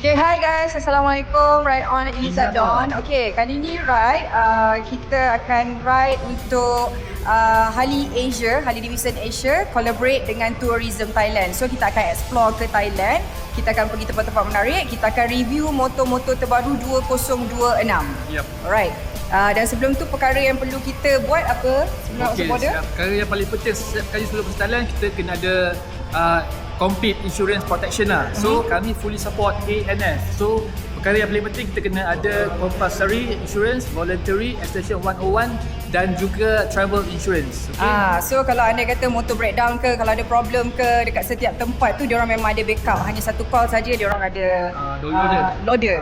Okay, hi guys. Assalamualaikum. Ride on Inside Dawn. Okay, kali ni kita akan ride untuk Harley Davidson Asia collaborate dengan Tourism Thailand. So kita akan explore ke Thailand. Kita akan pergi tempat-tempat menarik. Kita akan review motor-motor terbaru 2026. Yep. Alright. Dan sebelum tu perkara yang perlu kita buat apa sebelum masuk border? Perkara yang paling penting setiap kali sebelum masuk Thailand kita kena ada complete insurance protection lah. So kami fully support ANS. So perkara yang paling penting kita kena ada compulsory insurance, voluntary, extension 101 dan juga travel insurance. Okay? So kalau anda kata motor breakdown ke, kalau ada problem ke dekat setiap tempat tu, diorang memang ada backup. Hanya satu call saja diorang ada loader.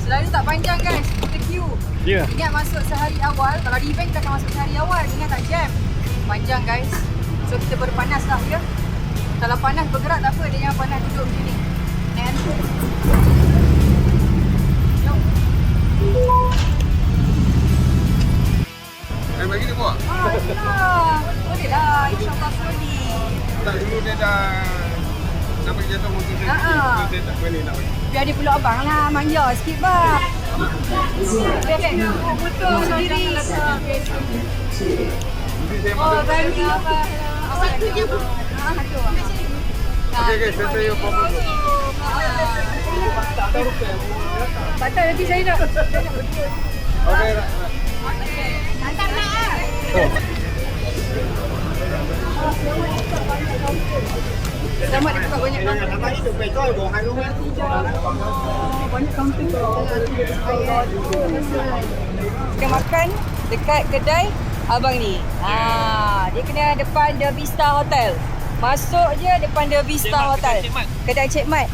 Selalu tak panjang guys, kita queue. Ingat masuk sehari awal, kalau di event kita akan masuk sehari awal, ingat tak jam. Panjang guys. So kita berpanas lah ya. Kalau panas bergerak tak apa, dia jangan panas duduk macam ni. And bagi dia buat? Boleh lah, insyaAllah solid. Tak, dulu dia dah sampai jatuh motor dia. Dia tak boleh nak bagi. Biar dia peluk abang lah, manja sikit bang. Motor sendiri. Thank you abang. Satunya pun. Okay, settle your problem. Patah nanti saya nak. Okay. Hantar nak lah. Selamat dia buka banyak kampung. Banyak kampung. Kita makan dekat kedai abang ni. Dia kena depan The Vista Hotel. Masuk je depan The Vista Hotel. Kedai Cik Mat.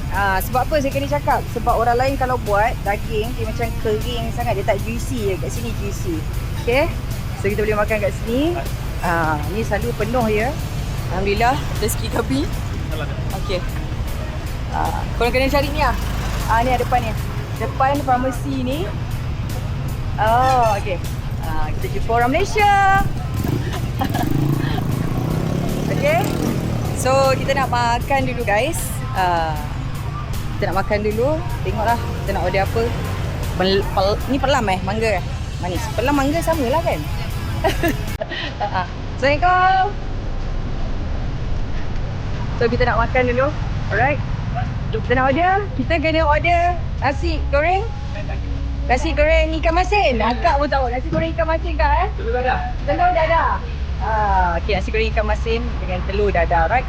Sebab apa saya kena cakap? Sebab orang lain kalau buat daging dia macam kering sangat, dia tak juicy je. Kat sini juicy. Okay. So kita boleh makan kat sini. Ni selalu penuh ya. Alhamdulillah rezeki kami. Okey. Korang kena cari ni lah. Ni ada depan ni. Depan farmasi ni. Okey. Kita jumpa orang Malaysia. Okey. So kita nak makan dulu guys. Kita nak makan dulu. Tengoklah kita nak order apa. Ni pelam mangga manis. Pelam mangga sama lah kan? Assalamualaikum. So kita nak makan dulu. Alright. Kita nak order. Kita kena order nasi goreng. Nasi goreng ikan masin. Akak pun tahu nasi goreng ikan masin kak Telur dadah. Okay, nasi goreng ikan masin dengan telur dadah. Alright.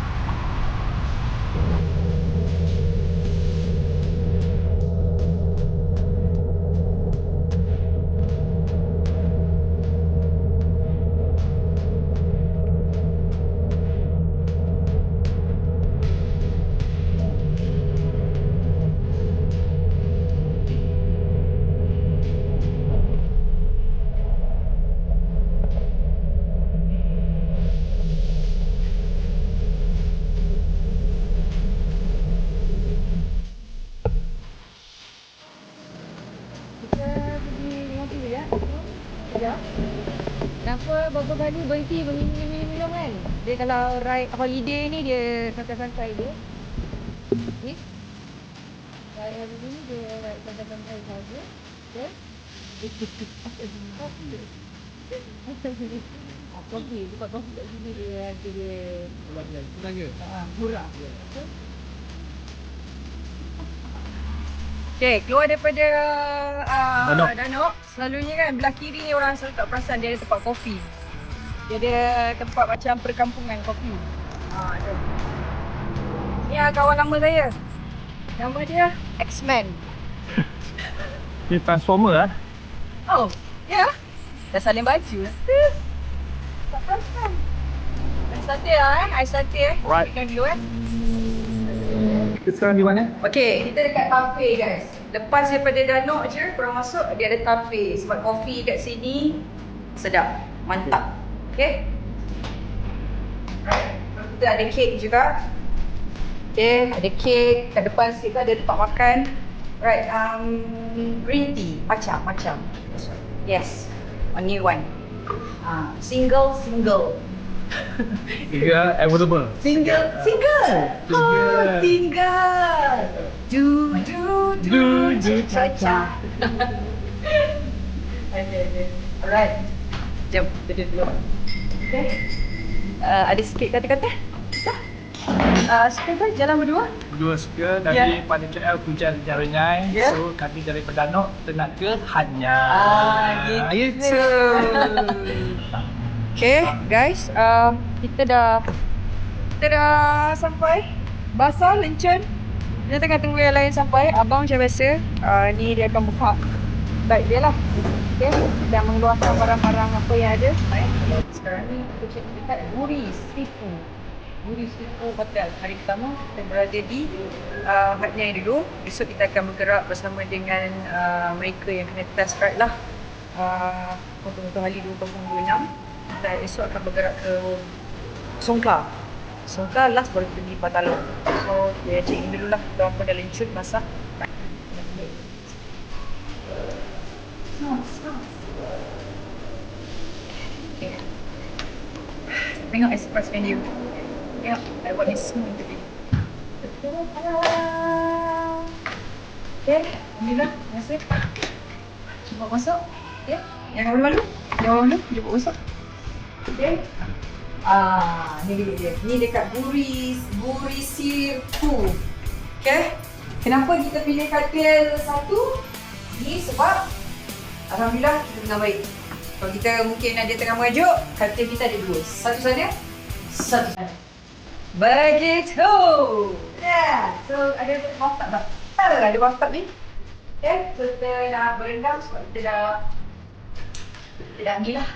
Kenapa beberapa kali berhenti minum kan? Dia kalau ride holiday ni dia santai-santai je. Okay. Ride hari ni dia ride santai-santai saja. Okay. Kopi, buka kopi kat sini dia murah ke? Murah. Okay, keluar daripada Danok. Selalunya kan belah kiri ni orang selalu tak perasan dia ada tempat kopi. Dia ada tempat macam perkampungan kopi. Ni kawan lama saya. Nama dia X-Men. Ni Transformer lah. Oh, ya. Dah saling baju. Tak perasan. Sate lah ais sate Right. Ikan dulu Kita sekarang di mana? Okay, kita dekat kafe guys. Lepas daripada Danok je, korang masuk, dia ada kafe. Sebab kopi kat sini sedap, mantap. Okay. Kita ada kek juga. Okay, ada kek. Kat depan sikit ada tempat makan. Right, green tea, macam. Yes, only one. Single. Yeah, available. Single. Oh, tinggal. Do cha-cha. Okay. Alright. Jom, kita duduk. Okay. Ada sikit kata-kata? Suka ke jalan berdua? Berdua suka dari pada KL hujan ringan. Yeah. So kami dari Danok nak ke Hanyang. Gitu. Okay, guys, kita dah sampai. Basah, lencun. Kita tengah tunggu yang lain sampai. Abang macam biasa, ni dia akan buka bag dia lah. Okay, dan mengeluarkan barang-barang apa yang ada. Sekarang ni kita cek dekat Buri Street Hotel. Hari pertama kita berada di Hanyang dulu. Besok kita akan bergerak bersama dengan mereka yang kena test ride lah. Untuk hari 2026. Dan esok akan bergerak ke Songkla last baru pergi Batalong. So dia check in dulu lah. Kita pun dah lencun basah. Okay. Tengok express menu. Tengok, I buat ni semua tadi. Okay, alhamdulillah. Terima kasih. Cuba masuk. Okay. Yang malu-malu. Cuba masuk. Okay. Ni dia. Ni dekat Buri Sirku. Okay. Kenapa kita pilih katil satu? Ni sebab alhamdulillah kita tengah baik. Kalau kita mungkin ada tengah mengajuk, katil kita ada dua. Satu sana, satu sana. Begitu. Yeah. So ada bathtub tak? Ada bathtub ni. Okay. So kita nak berendam sebab kita dah ambil lah.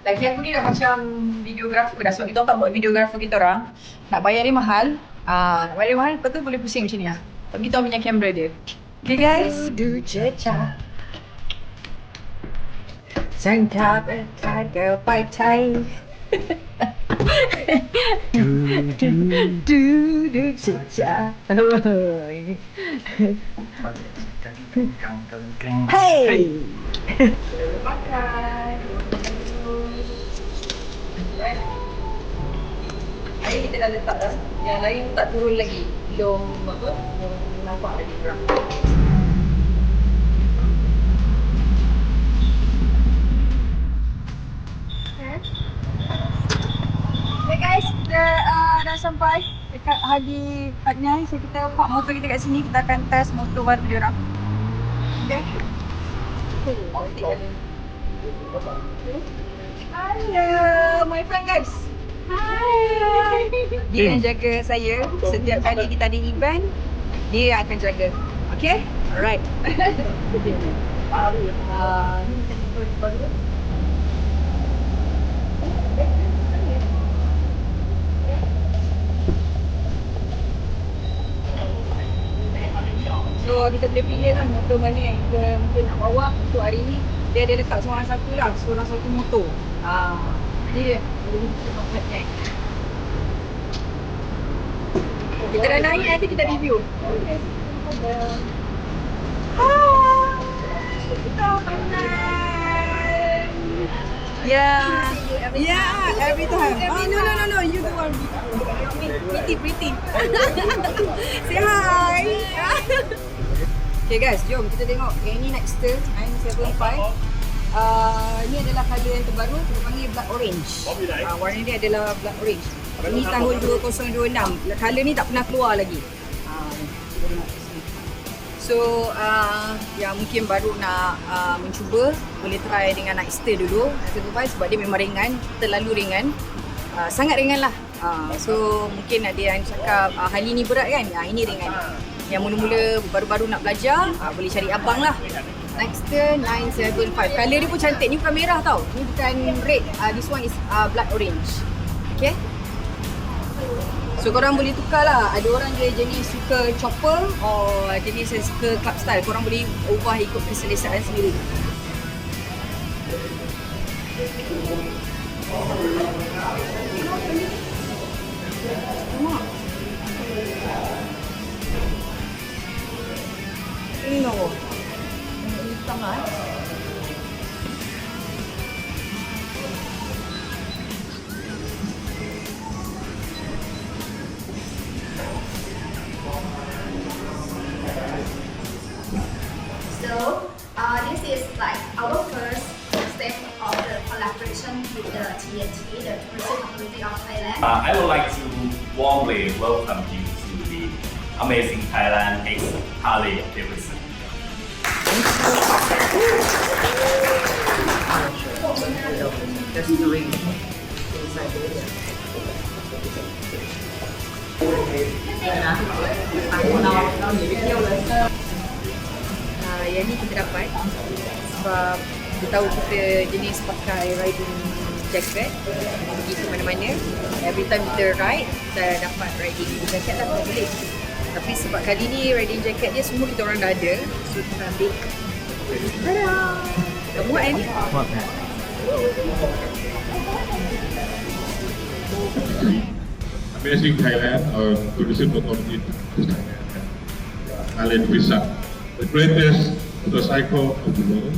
Lagi aku ni dah macam videographer dah. Sebab kita orang tak buat videographer kita orang. Nak bayar dia mahal. Nak bayar dia mahal, lepas tu boleh pusing macam ni lah. Sebab kita orang punya kamera dia. Okay guys. Do cha-cha. Sangka berkata pai-tai. Do cha-cha. Hey. Makan. Air kita dah letak dah. Yang lain tak turun lagi. Belum apa? Belum nampak lagi kurang. Okay guys, kita dah sampai dekat Hanyang. So kita park motor kita kat sini. Kita akan test motor baru dia orang. Okay. Hello, my friend guys. Hai. Dia yang jaga saya setiap kali kita ada event, dia yang akan jaga. Okay? Alright. So kita boleh pilih lah motor mana yang kita mungkin nak bawa untuk hari ni. Dia ada letak seorang satu motor. Jadi kita dapat naik. Kita dah naik, nanti kita review. Hai. Kita penat. Yeah, every time. No, you do one pretty. Say hi. Okay guys, jom kita tengok yang ni Nexter 975. Ini adalah colour yang terbaru, kita panggil Blood Orange. Warna dia adalah Blood Orange. Ini tahun 2026. Colour ni tak pernah keluar lagi. So, yang mungkin baru nak mencuba, boleh try dengan Nexter dulu. Sebab dia memang ringan, terlalu ringan. Sangat ringan lah. So, mungkin ada yang cakap, hari ni berat kan? Ini ringan. Yang mula-mula baru-baru nak belajar, boleh cari abang lah. Nexter 975. Colour dia pun cantik. Ni bukan merah tau. Ni bukan red. This one is blood orange. Okay. So korang boleh tukar lah. Ada orang dia jenis suka chopper or jenis yang suka club style. Korang boleh ubah ikut keselesaan sendiri. Ini lawa. Hitam lah So, this is like our first step of the collaboration with the TNT, the Tourism Authority of Thailand. I would like to warmly welcome you to the Amazing Thailand X Harley Davidson. Just doing yang ni kita dapat sebab kita tahu kita jenis pakai riding jacket pergi ke mana-mana. Every time kita ride, kita dapat riding jacket lah kalau boleh. Tapi sebab kali ni riding jacket dia semua kita orang dah ada, so kita ambil. Tada! Kamu buat ni? Buat kan? Amazing Thailand or Tourism Authority Thailand Visa, the greatest motorcycle of the world.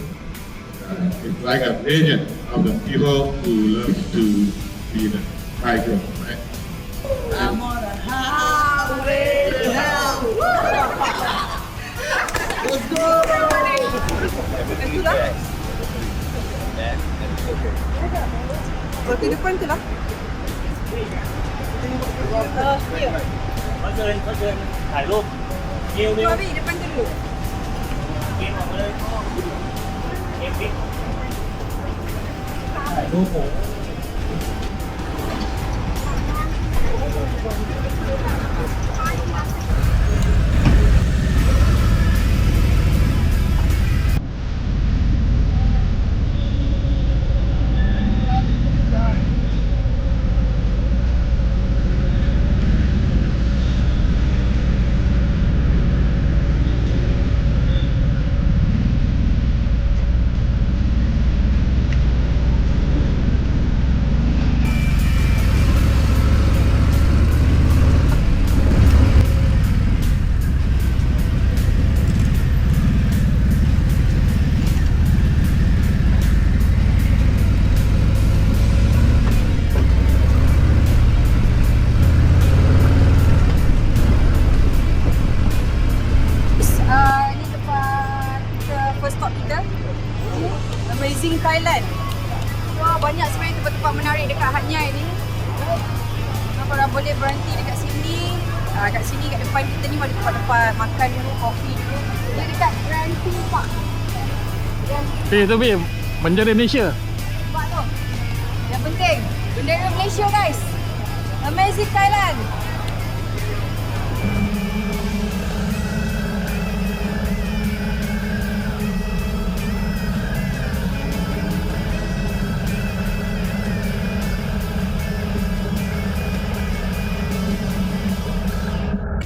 It's like an agent of the people who love to be the tiger, right? I'm on a highway to hell. Let's go! Itulah. Roti depan tu lah. Here. เขาเชิญถ่ายรูปเกล Tu ambil depan tu dulu. เกมออกมาเลยเกมบิ๊ก Amazing Thailand. Wah, banyak sebenarnya tempat-tempat menarik dekat Hat Nyai ni. Korang boleh berhenti dekat sini. Kat sini, kat depan kita ni ada tempat-tempat makan dulu, kopi dulu. Dia dekat Grand Theme Park. Tu Bim, bendera Malaysia. Nampak tu? Yang penting, bendera Malaysia guys. Amazing Thailand.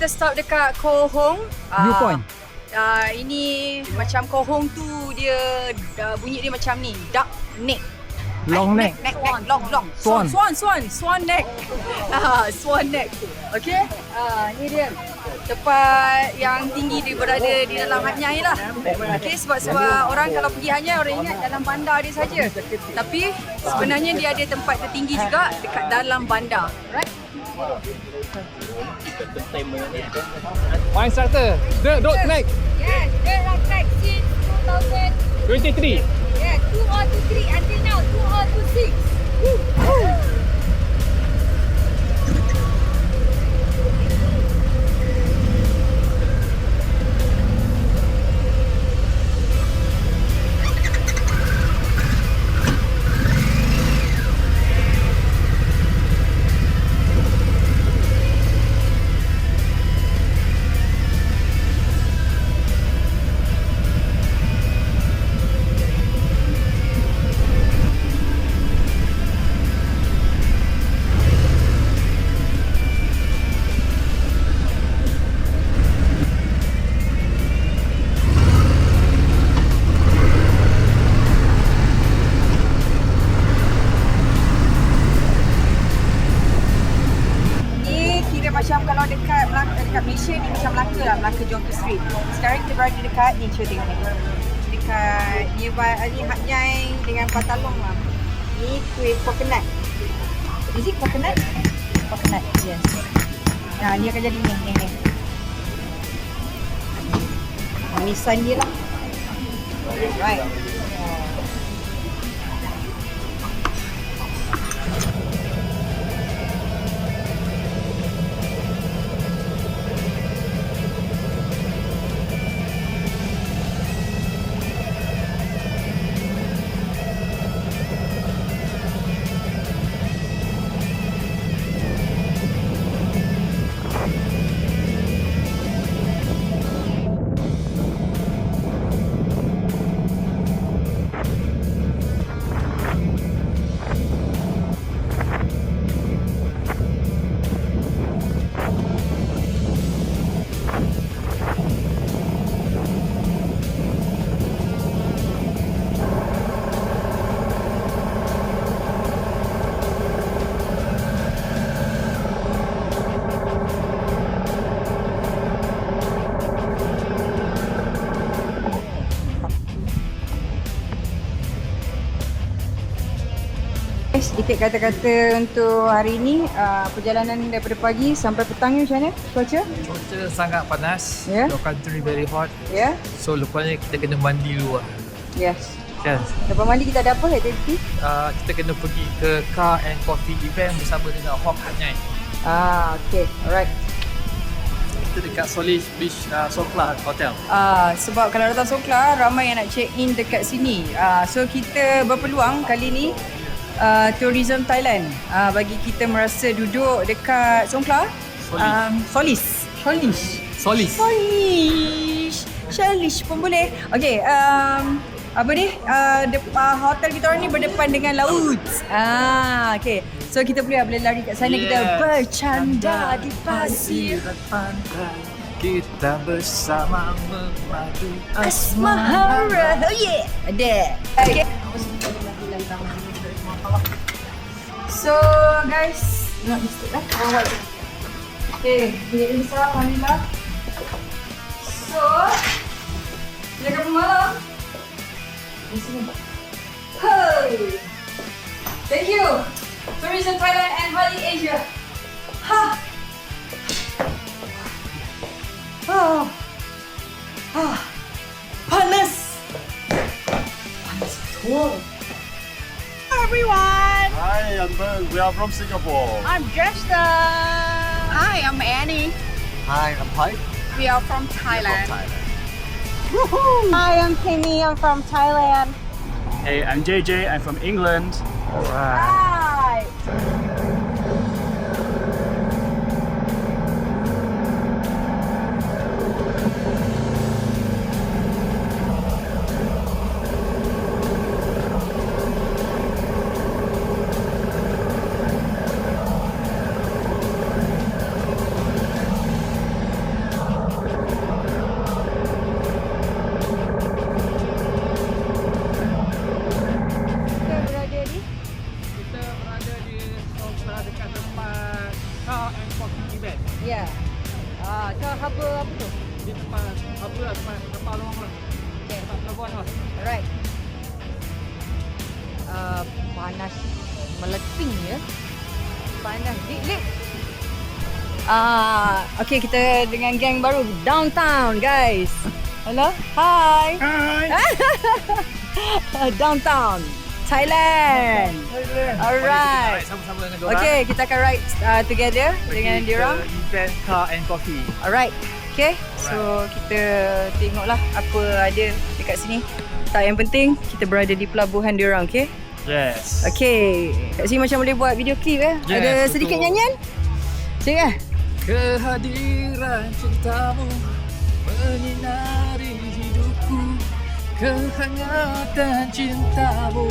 Kita stop dekat Koh Hong Viewpoint. Ini macam Koh Hong tu dia bunyi dia macam ni, duck neck. Long neck. Long. Swan. Swan neck. Swan neck. Okay. Ni dia tempat yang tinggi dia berada di dalam Hat Nyai lah. Okay, sebab orang kalau pergi Hat Nyai orang ingat dalam bandar dia saja. Tapi sebenarnya dia ada tempat tertinggi juga dekat dalam bandar. Right? My instructor, the road track Yes, the road track since 2000. 23. Yeah, 2023 until now 2026. berada dekat ni, cuba tengok ni. Dekat nearby ni Hat Yai dengan Patalong lah. Ni kuih coconut. Is it coconut? Coconut, yes. Nah, ni akan jadi ni. Manisan dia lah. Right. Sedikit kata-kata untuk hari ini, perjalanan daripada pagi sampai petang ni macam mana cuaca? Cuaca sangat panas. Yeah. Your country very hot. Ya? So lepas ni kita kena mandi dulu lah. Yes. Kan? Lepas mandi kita ada apa aktiviti? Kita kena pergi ke Car and Coffee event bersama dengan Hawk Hat Yai. Okay, alright. Kita dekat Solis Beach Songkla Hotel. Sebab kalau datang Songkla, ramai yang nak check in dekat sini. So kita berpeluang kali ni Tourism Thailand bagi kita merasa duduk dekat Songkla. Solis pun boleh. Okay, apa ni? Hotel kita orang ni berdepan dengan laut. Okay. So kita boleh lari kat sana, kita bercanda di pasir pantai. Kita bersama memadu Asmara. Oh yeah. Ada. Okay. So guys, not mistake lah. Okay, bilik dia besar, alhamdulillah. So, kita akan malam. Di sini. Hey, thank you, Tourism Thailand and Bali Asia. Ha. Oh. Panas. Panas betul. Everyone! Hi, I'm Ben. We are from Singapore. I'm Jester. Hi, I'm Annie. Hi, I'm Pike. We are from Thailand. Hi, I'm Kimmy. I'm from Thailand. Hey, I'm JJ. I'm from England. Hi. Ya. Ke harbour apa tu? Di tempat harbour lah, tempat luang lah. Okay. Tempat pelabuhan lah. Alright. Panas meleting ya. Panas lik. Okay, kita dengan geng baru downtown guys. Hello. Hi. Downtown Thailand. Alright. Sama-sama dengan diorang. Okay, kita akan ride together dengan diorang. Event Car and Coffee. Alright. Okay. So kita tengoklah apa ada dekat sini. Tak, yang penting kita berada di pelabuhan diorang, okay? Yes. Okay. Kat sini macam boleh buat video klip Yes, Ada sedikit betul. nyanyian? Cik Kehadiran cintamu menyinari hidupku. Kehangatan cintamu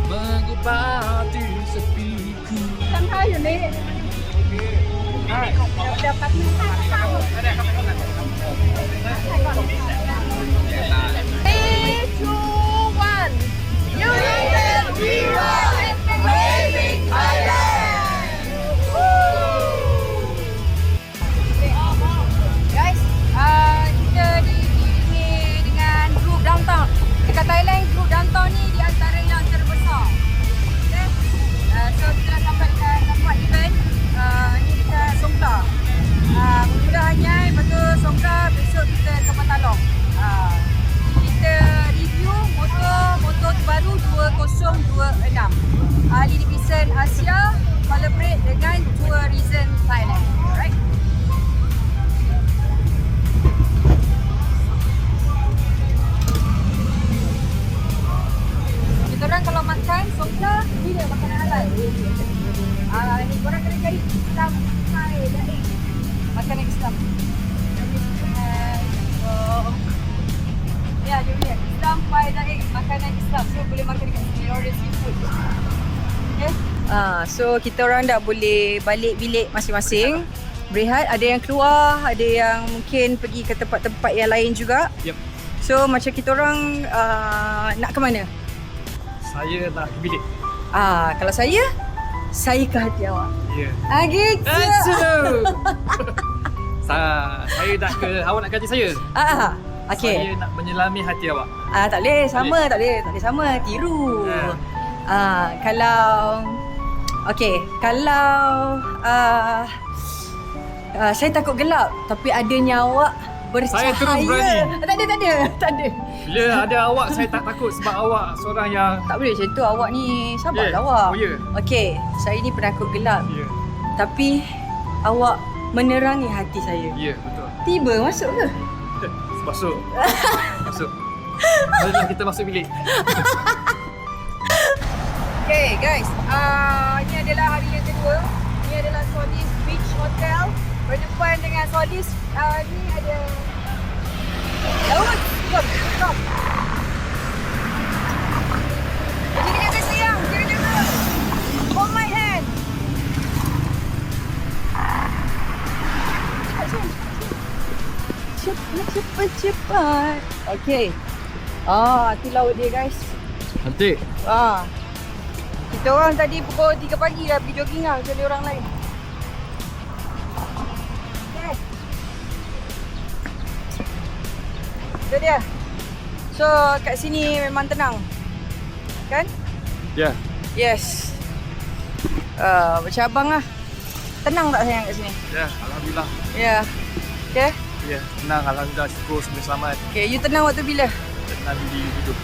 mengobati sepiku. Guys, kita di sini dia. Islam Pie Daik, makanan Islam. So boleh makan dekat sini, order seafood. Okay. So kita orang dah boleh balik bilik masing-masing. Berehat, ada yang keluar, ada yang mungkin pergi ke tempat-tempat yang lain juga. Yep. So macam kita orang nak ke mana? Saya nak ke bilik. Kalau saya ke hati awak. Ya. Gitu. Saya nak ke, awak nak ke hati saya. Okay. Saya nak menyelami hati awak. Tak boleh sama, tak boleh sama, tiru. Kalau saya takut gelap tapi adanya awak bercahaya. Saya terus berani. Tak ada. Bila ada awak, saya tak takut sebab awak seorang yang... Tak boleh macam tu, awak ni sabarlah Yeah. awak. Oh, ya. Okay, saya ni penakut gelap. Ya, Tapi awak menerangi hati saya. ya, betul. Tiba masuk ke? Masuk. Marilah kita masuk bilik. Okay guys, ini adalah hari yang kedua. Ini adalah Solis Beach Hotel. Berdepan dengan Solis, ni ada laut. Stop. Jadi dekat saya sayang, jaga-jaga. Hold my hand. Cepat. Okay. Tu laut dia guys. Cantik. Kita orang tadi pukul 3 pagi dah pergi jogging lah macam orang lain. Okay. Itu dia. So kat sini memang tenang. Kan? Ya. Yes. Macam abang lah. Tenang tak sayang kat sini? Ya, alhamdulillah. Ya. Okay. Ya, tenang, alhamdulillah, syukur sampai selamat. Okay, you tenang waktu bila? Tenang di hidup.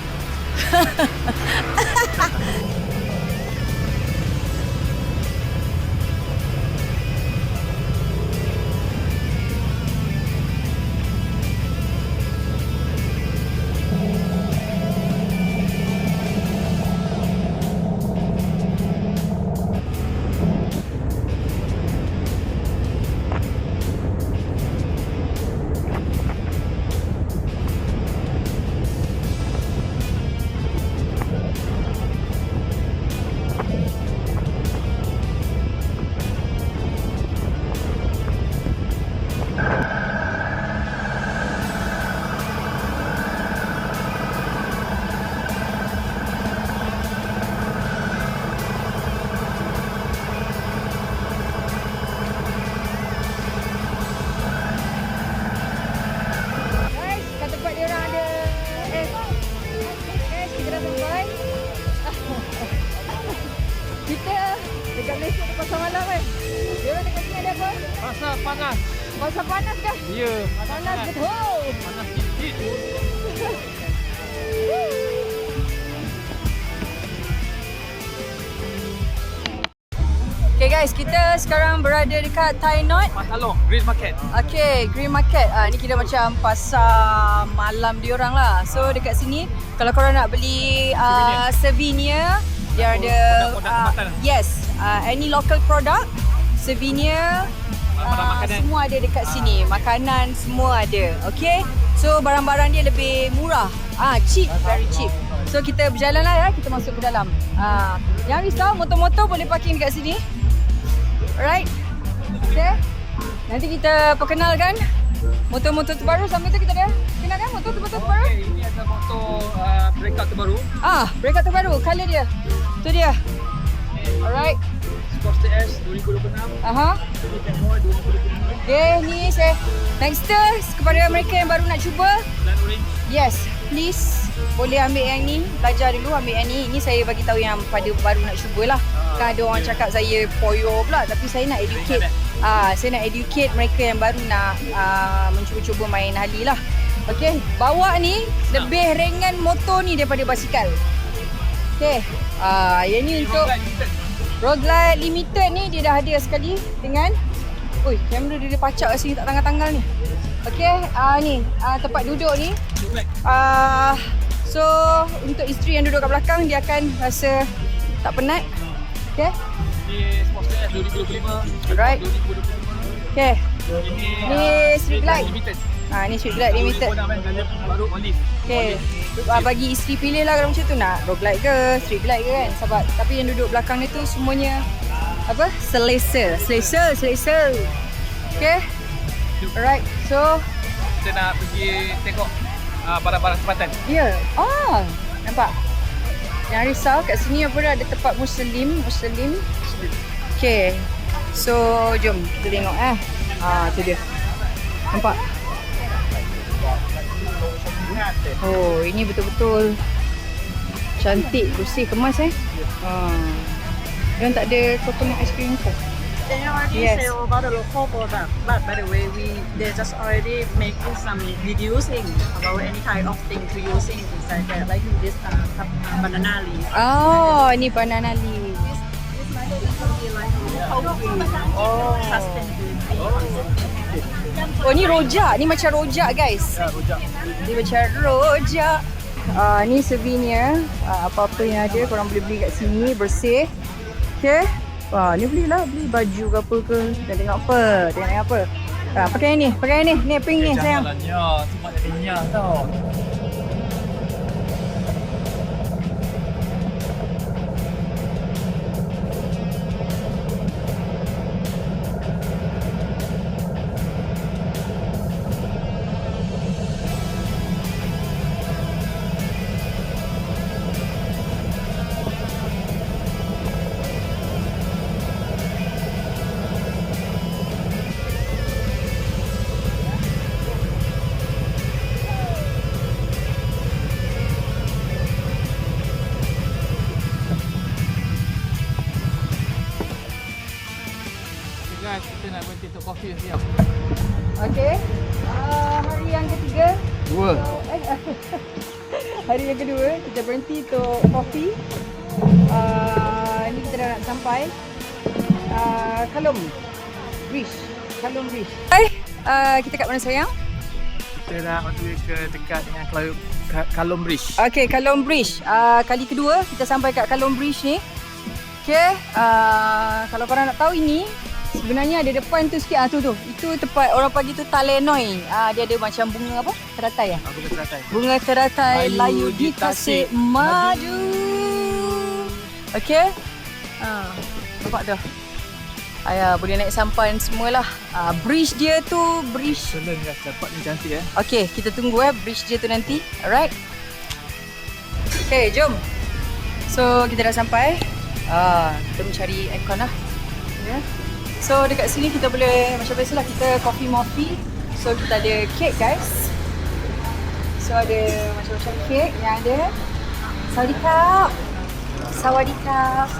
Dekat Malaysia ada pasar malam kan? Dia orang dekat sini ada apa? Pasar panas. Pasar panas kan? Ya. Panas betul. Panas sikit. Okay guys, kita sekarang berada dekat Thai Knot. Matalong, Green Market. Okay, Green Market. Ni kira macam pasar malam diorang lah. So dekat sini, kalau korang nak beli souvenir, dia ada produk-produk tempatan. yes, any local product, souvenir, Barang-barang makanan. semua ada dekat sini. Makanan semua ada. Okay, so barang-barang dia lebih murah. Cheap, very cheap. So kita berjalan lah ya, kita masuk ke dalam. Jangan risau, motor-motor boleh parking dekat sini. Alright. Okay. Nanti kita perkenalkan motor-motor terbaru. Sambil tu kita ada kenalkan motor-motor terbaru. Okay, ini ada motor breakout terbaru. Breakout terbaru. Color dia. Tu dia. Alright. Sports TS 2026. Ini Camry 2025. Okay, ni saya youngsters kepada mereka yang baru nak cuba. Dan orange. Yes, please boleh ambil yang ni. Belajar dulu ambil yang ni. Ini saya bagi tahu yang pada baru nak cubalah. Kan ada orang cakap saya poyo pula, tapi saya nak educate. Saya nak educate mereka yang baru nak mencuba-cuba main Harley lah. Okey, bawa ni lebih ringan motor ni daripada basikal. Okey. Yang ni untuk Road Glide Limited ni dia dah ada sekali dengan kamera dia pacak kat sini tak tanggal-tanggal ni. Okey, ni tempat duduk ni. So untuk isteri yang duduk kat belakang dia akan rasa tak penat. Okay. Ini Sports TS 2025. Alright. 2025. Okay. Ini Ni street light. Limited. Ni Sweet Glide Limited. Baru olive. Okay. Bagi isteri pilih lah kalau macam tu nak road glide ke, street glide ke kan. Sebab tapi yang duduk belakang ni tu semuanya apa? Selesa. Okay. Alright. So Kita nak pergi tengok barang-barang tempatan. ya. Nampak. Jangan risau kat sini apa dah ada tempat Muslim. Okay. So jom kita tengok tu dia. Nampak? Oh, ini betul-betul cantik, bersih, kemas Diorang tak ada coconut ice cream ke? They already Yes. say about the local product, but by the way, they just already making some reducing about any kind of thing to using inside there, like this banana leaf. Oh, ni banana leaf. This method is only like sustainability concept. Oh, ni rojak. Ni macam rojak, guys. Ya, rojak. Dia macam rojak. Ni souvenir. Apa-apa yang ada korang boleh beli kat sini, bersih. Okay. Wah, ni belilah. Beli baju ke apa ke. Dan tengok apa. Tengok apa. Pakai yang ni. Ni pink ni, sayang. Janganlah nyah. Cuma jadi nyah tau. Guys, kita nak berhenti untuk kopi siap. Okay. Hari yang ketiga. Dua. Hari yang kedua kita berhenti untuk kopi. Ni kita dah nak sampai Kalom Bridge. Hai, kita kat mana sayang? Kita nak on the way ke dekat dengan Kalom Bridge. Okay, Kalom Bridge. Kali kedua kita sampai kat Kalom Bridge ni. Okay, kalau korang nak tahu ini sebenarnya ada depan tu sikit tu. Itu tempat orang panggil tu Talenoi. Dia ada macam bunga apa? Teratai Bunga teratai. Bunga teratai layu di Tasik Madu. Okey. Nampak tu. Boleh naik sampan semualah. Bridge dia tu Selen guys, dapat ni cantik Okey, kita tunggu bridge dia tu nanti. Alright. Okey, jom. So, kita dah sampai. Kita mencari aircon lah. Ya. So, dekat sini kita boleh, macam biasalah kita coffee mochi. So, kita ada kek guys. So, ada macam-macam kek yang ada. Sawadikap.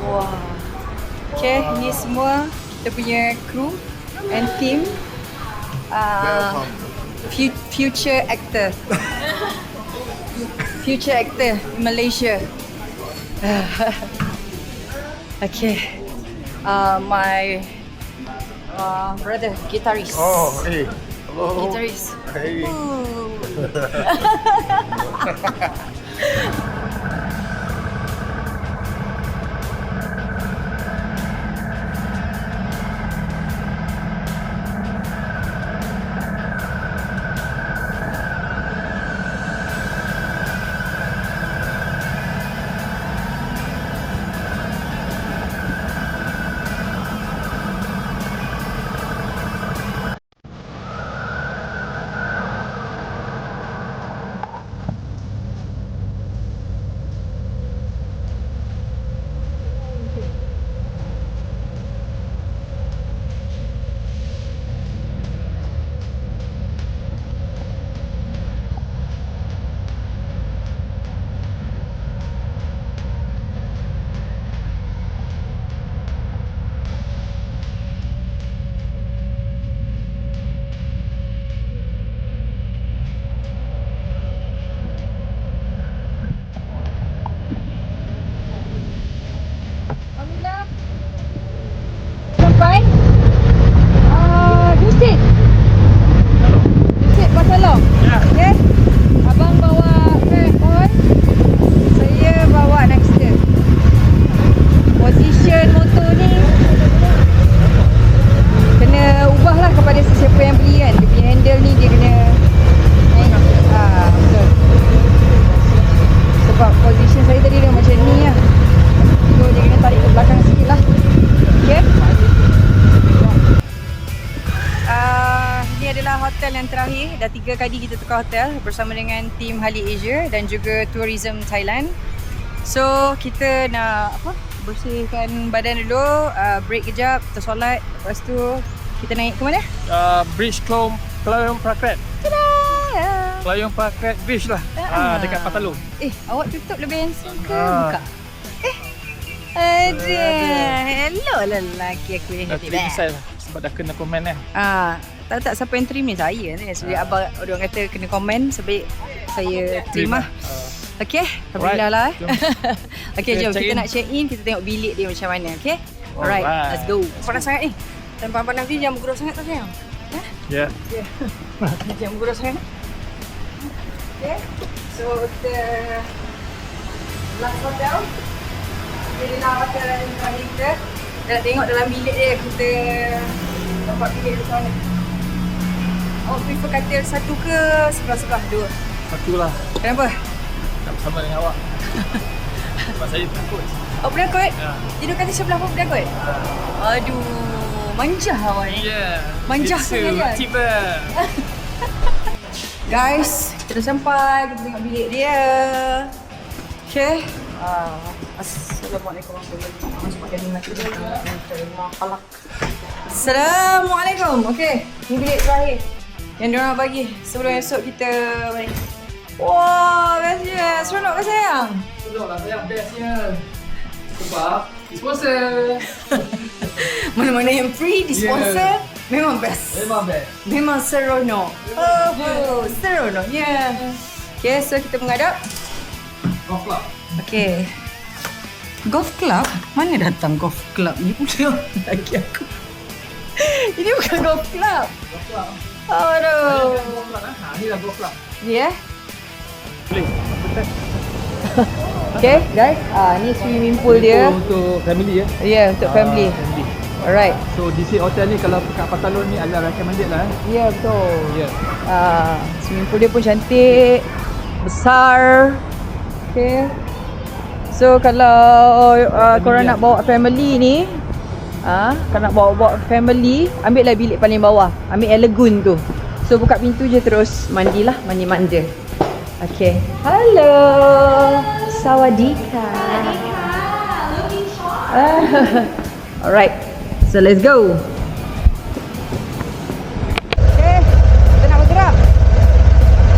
Wah. Okay, ni semua kita punya crew and team. Future actor. Future actor in Malaysia. Okay. My brother, guitarist. Oh, hey. Hello. Guitarist. Hey. kali, dah 3 kali kita tukar hotel bersama dengan tim Hali Asia dan juga Tourism Thailand. So kita nak bersihkan badan dulu, break kejap, kita solat, lepas tu kita naik ke mana? Bridge Kelayong Prakret. Kelayong Prakret Bridge lah. Dekat Patalong. Awak tutup lebih handsome ke buka? Ada. Hello lelaki aku yang Dah selesai lah sebab dah kena komen kan. Tak siapa yang trim ni saya ni. Sebab abang orang kata kena komen, sebaik saya trim lah. Okay, alhamdulillah lah. Okay, jom kita nak check in, kita tengok bilik dia macam mana. Okay, alright, let's go. Panas sangat ni. Dan panas ni jangan bergerak sangat tak sayang? Ya. Jangan bergerak sangat. Okay, so kita last hotel. Jadi nak hotel kami kita. Dah tengok dalam bilik dia, kita dapat bilik macam mana. Awak prefer katil satu ke sebelah-sebelah? Dua? Satu lah. Kenapa? Tak bersama dengan awak. Sebab saya penakut. Oh, penakut? Tidur katil sebelah pun penakut? Aduh, manja awak ni. Manja sangat. Tiba. Guys, kita dah sampai. Kita tengok bilik dia. Okay. Assalamualaikum warahmatullahi. Assalamualaikum. Okay, ni bilik terakhir yang diorang bagi sebelum esok kita balik. Wah, bestnya. Seronok ke sayang? Seronok lah sayang, bestnya. Sebab disponsor. Mana-mana yang free disponsor, memang best. Memang best. Memang seronok. Seronoknya. Okay, so kita menghadap Golf club. Okay. Golf club? Mana datang golf club ni pula lagi aku. Ini bukan golf club. Golf club. Aduh. Golf club lah. Ni lah golf club. Ya? Boleh. Okay guys, ni swimming pool dia. Untuk family ya. Ya, untuk family. Alright. So di sini hotel ni kalau kat Patalong ni adalah recommended lah. Ya, betul. Ya. Swimming pool dia pun cantik, besar. Okay. So kalau korang nak bawa family ni, kalau nak bawa family, ambil lah bilik paling bawah. Ambil yang lagoon tu. So buka pintu je terus mandilah, mandi-manja. Okay. Hello. Sawadika. Alright. So let's go. Okay. Kita nak bergerak.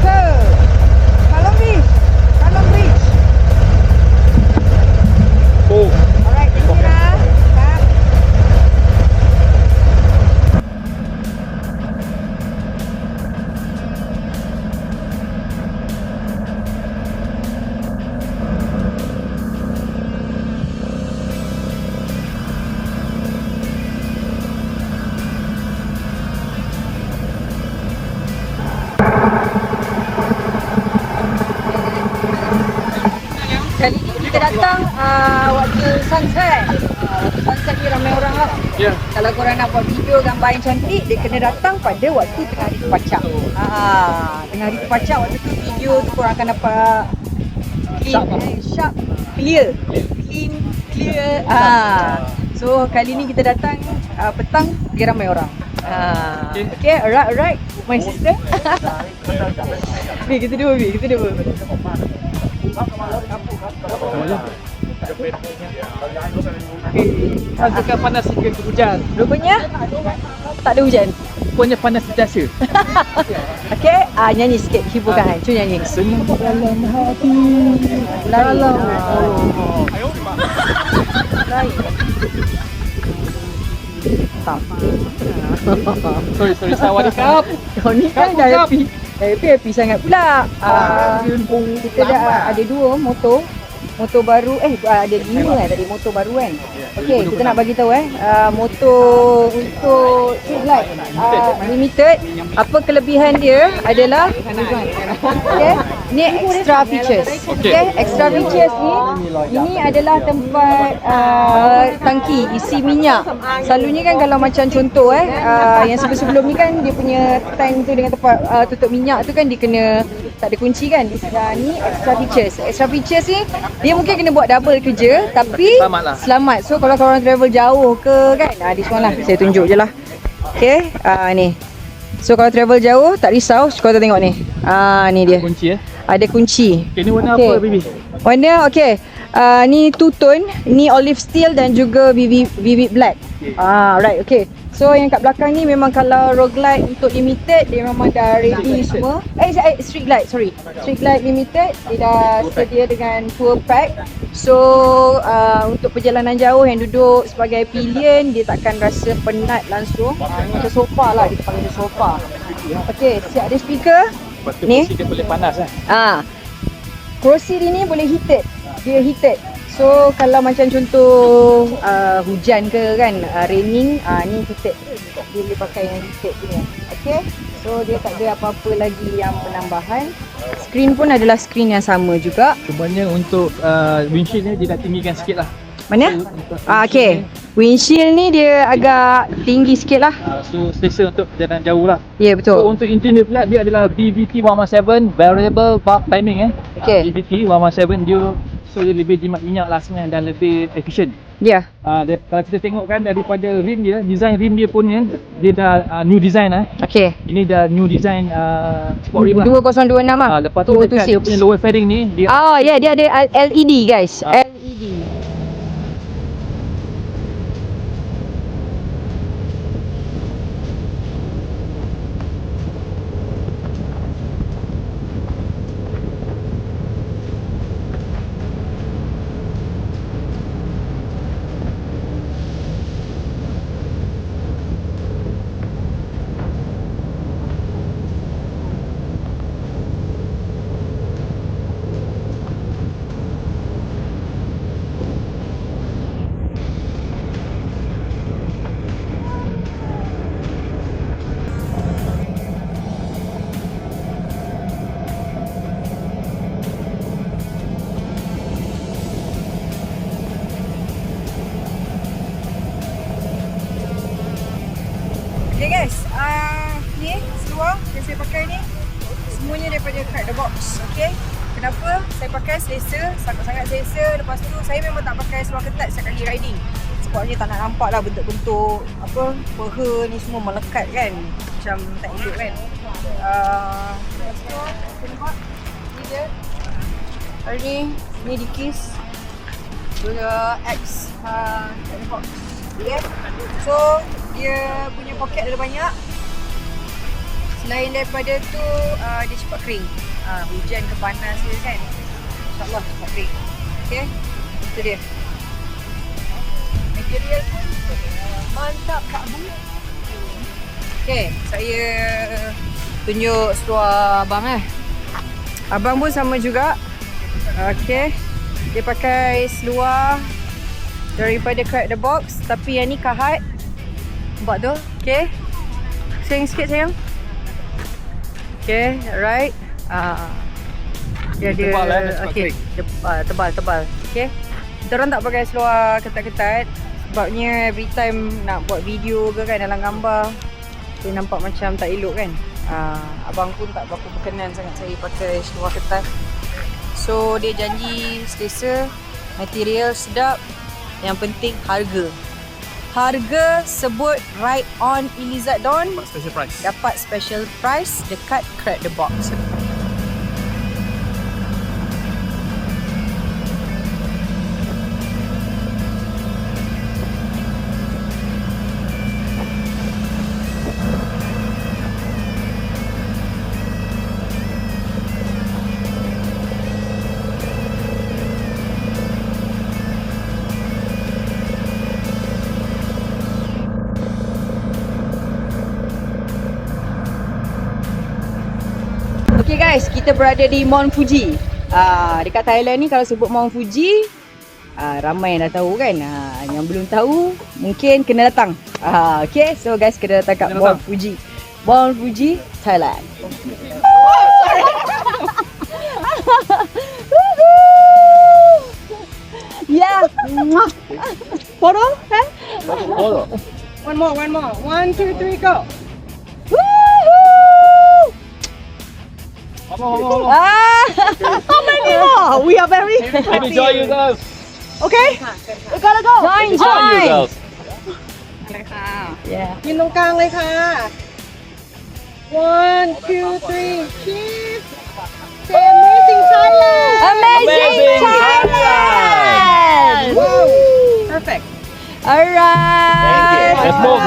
Ke Kalong Bridge. Kalong Bridge. Oh. Alright, thank you lah. Kali ni kita datang waktu sunset. Sunset ni ramai orang lah. Ya. Kalau korang nak buat video gambar yang cantik, dia kena datang pada waktu tengah hari terpacak. Tengah hari terpacak, waktu tu video tu korang akan dapat sharp, clear. So kali ni kita datang petang, dia ramai orang. Okay, alright. My sister. Kita dua. Rasakan panas hingga ke hujan. Rupanya tak ada hujan. Rupanya panas sentiasa. Okay, nyanyi sikit, hiburkan. Cuba nyanyi. Senang dalam hati. Dalam. Sorry, sawadikap. Kau ni kan dah happy sangat pula. Kita dah ada 2 motor baru, ada 5 tadi motor baru kan. Okey, kita nak bagi tahu motor untuk street light limited. Apa kelebihan dia adalah ni extra features. Extra features ni ini adalah tempat tangki isi minyak. Selalunya kan kalau macam contoh yang sebelum ni kan dia punya tank tu dengan tempat tutup minyak tu kan dia kena tak ada kunci kan. Ni extra features. Extra features ni dia mungkin kena buat double kerja tapi selamat. So kalau korang travel jauh ke kan, this one lah saya tunjuk je lah. Okay, ni So kalau travel jauh tak risau, kau tengok ni. Ni dia. Kunci Ada kunci. Okay, ni warna Okay. apa baby? Warna okey. Ni two tone, ni olive steel dan juga vivid black. Right, okay. So yang kat belakang ni memang kalau roguelite untuk limited dia memang dah ready semua. Street Glide, sorry. Street Glide limited dia dah sedia dengan tour pack. So untuk perjalanan jauh yang duduk sebagai pillion dia takkan rasa penat langsung. Macam sofa lah, kita panggil dia sofa. Okay, siap ada speaker. Lepas tu Ni? kursi dia boleh panas Kerusi dia ni boleh heated. Dia heated. So kalau macam contoh hujan ke kan, raining, ni heated. Dia boleh pakai yang heated punya. Okay. So dia tak ada apa-apa lagi yang penambahan. Screen pun adalah screen yang sama juga. Cumanya untuk windshield ni dia dah tinggikan sikit lah. Mana? Okay. Windshield ni dia agak tinggi sikit lah. So selesa untuk perjalanan jauh lah. Ya, yeah, So betul. untuk interior pula dia adalah BVT 117 variable park timing Okay. BVT 117 dia so dia lebih jimat minyak lah sebenarnya dan lebih efisien. Ya. Kalau kita tengok kan daripada rim dia, design rim dia pun kan, dia dah new design Okay. Ini dah new design sport rim lah. 2026 lah. Lepas tu dekat dia punya lower fairing ni dia Ya, dia ada LED guys. LED. Okay guys, ni seluar yang saya pakai ni semuanya daripada Crack the Box. Okay, kenapa saya pakai selesa, sangat-sangat selesa. Lepas tu saya memang tak pakai seluar ketat setiap kali riding sebabnya tak nak nampak lah bentuk-bentuk apa peha ni semua melekat kan, macam tak elok kan. Lepas tu nampak ni dia, hari ni dikis juga X Crack the Box. Okay, so dia punya poket ada banyak. Selain daripada tu dia cepat kering. Hujan ke panas ke kan, InsyaAllah cepat kering. Okay, itu dia. Material pun mantap Kak Bu. Okay, saya tunjuk seluar abang Abang pun sama juga. Okay, dia pakai seluar daripada Crack the Box, tapi yang ni kahat. Nampak tu? Okay, sayang sikit sayang. Okay, right. Dia ada tebal okay, tebal. Okay, kita orang tak pakai seluar ketat-ketat sebabnya every time nak buat video ke kan dalam gambar dia nampak macam tak elok kan. Abang pun tak berapa berkenan sangat saya pakai seluar ketat. So dia janji selesa, material sedap, yang penting harga. Harga sebut right on Elizad Don, special price. dapat special price dekat Crack the Box. Okay guys, kita berada di Mount Fuji. Dekat Thailand ni kalau sebut Mount Fuji, ramai yang dah tahu kan. Yang belum tahu mungkin kena datang. Okay, so guys kena datang kat Mount Fuji. Mount Fuji, Thailand. Yeah. Photo? Follow. One more. 1, 2, 3, go. How many more? We are very happy. Enjoy yourself. Okay, we gotta go. Join. Yeah. ยืนตรงกลางเลยค่ะ 1, 2, 3, cheers! Say amazing Thailand! Amazing Thailand! Wow! Perfect. Alright. Let's move.